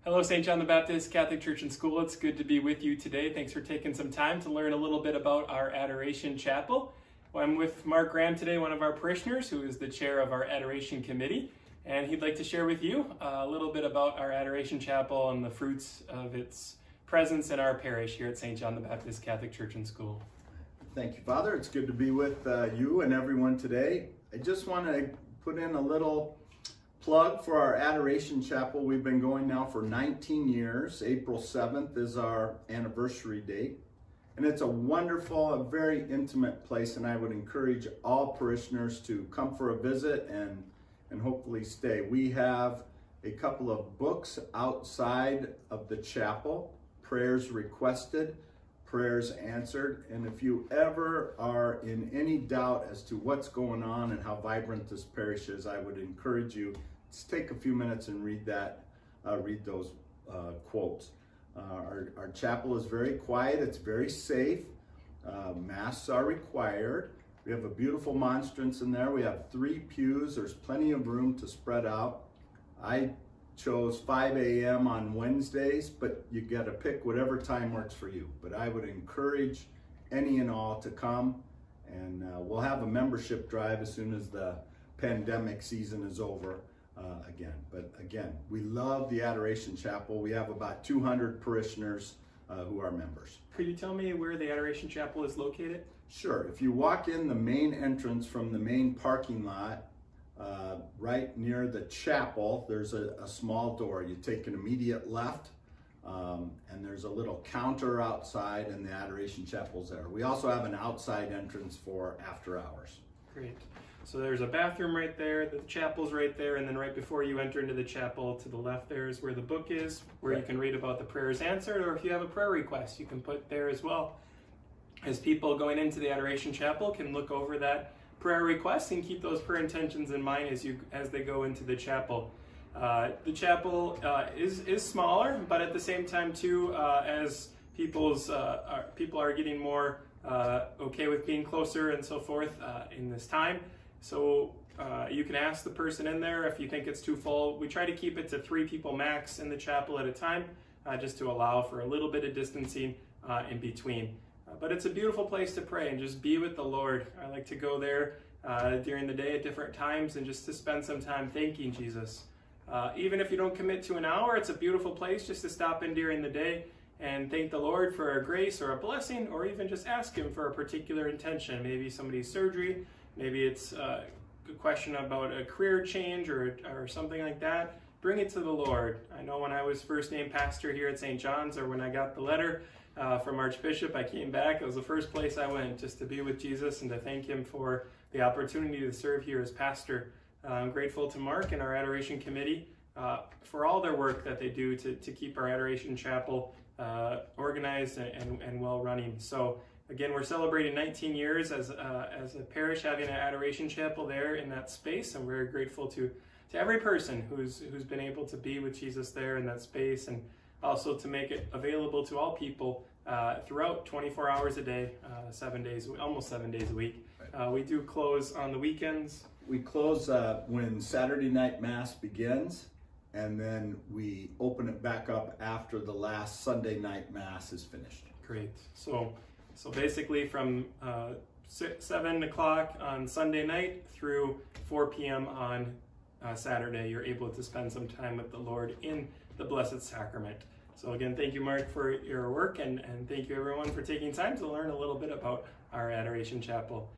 Hello, St. John the Baptist Catholic Church and School. It's good to be with you today. Thanks for taking some time to learn a little bit about our Adoration Chapel. Well, I'm with Mark Graham today, one of our parishioners, who is the chair of our Adoration Committee, and he'd like to share with you a little bit about our Adoration Chapel and the fruits of its presence in our parish here at St. John the Baptist Catholic Church and School. Thank you, Father. It's good to be with you and everyone today. I just want to put in a little plug for our Adoration Chapel. We've been going now for 19 years. April 7th is our anniversary date. And it's a wonderful, a very intimate place, and I would encourage all parishioners to come for a visit and hopefully stay. We have a couple of books outside of the chapel, prayers requested, prayers answered, and if you ever are in any doubt as to what's going on and how vibrant this parish is, I would encourage you to take a few minutes and read those quotes. Our chapel is very quiet, it's very safe, masks are required. We have a beautiful monstrance in there. We have 3 pews, there's plenty of room to spread out. I chose 5 a.m. on Wednesdays, but you got to pick whatever time works for you. But I would encourage any and all to come, and we'll have a membership drive as soon as the pandemic season is over again. But again, we love the Adoration Chapel. We have about 200 parishioners who are members. Could you tell me where the Adoration Chapel is located? Sure. If you walk in the main entrance from the main parking lot, right near the chapel, there's a small door. You take an immediate left, and there's a little counter outside, and the Adoration Chapel's there. We also have an outside entrance for after hours. Great. So there's a bathroom right there, the chapel's right there, and then right before you enter into the chapel, to the left there is where the book is, where Right. you can read about the prayers answered, or if you have a prayer request, you can put there as well. As people going into the Adoration Chapel can look over that prayer request and keep those prayer intentions in mind as they go into the chapel. The chapel is smaller, but at the same time too, as people are getting more okay with being closer and so forth in this time. So you can ask the person in there if you think it's too full. We try to keep it to 3 people max in the chapel at a time, just to allow for a little bit of distancing in between. But it's a beautiful place to pray and just be with the Lord. I like to go there during the day at different times and just to spend some time thanking Jesus. Even if you don't commit to an hour, it's a beautiful place just to stop in during the day and thank the Lord for a grace or a blessing, or even just ask Him for a particular intention. Maybe somebody's surgery, maybe it's a question about a career change or something like that. Bring it to the Lord. I know when I was first named pastor here at St. John's, or when I got the letter from Archbishop, I came back. It was the first place I went, just to be with Jesus and to thank Him for the opportunity to serve here as pastor. I'm grateful to Mark and our Adoration Committee for all their work that they do to keep our Adoration Chapel organized and well running. So again, we're celebrating 19 years as a parish having an Adoration Chapel there in that space. I'm very grateful to every person who's been able to be with Jesus there in that space, and also to make it available to all people throughout 24 hours a day, 7 days, almost 7 days a week. We do close on the weekends. We close when Saturday night Mass begins, and then we open it back up after the last Sunday night Mass is finished. Great. So basically from 7 o'clock on Sunday night through 4 p.m. on Saturday, you're able to spend some time with the Lord in the Blessed Sacrament. So again, thank you, Mark, for your work, and thank you everyone for taking time to learn a little bit about our Adoration Chapel.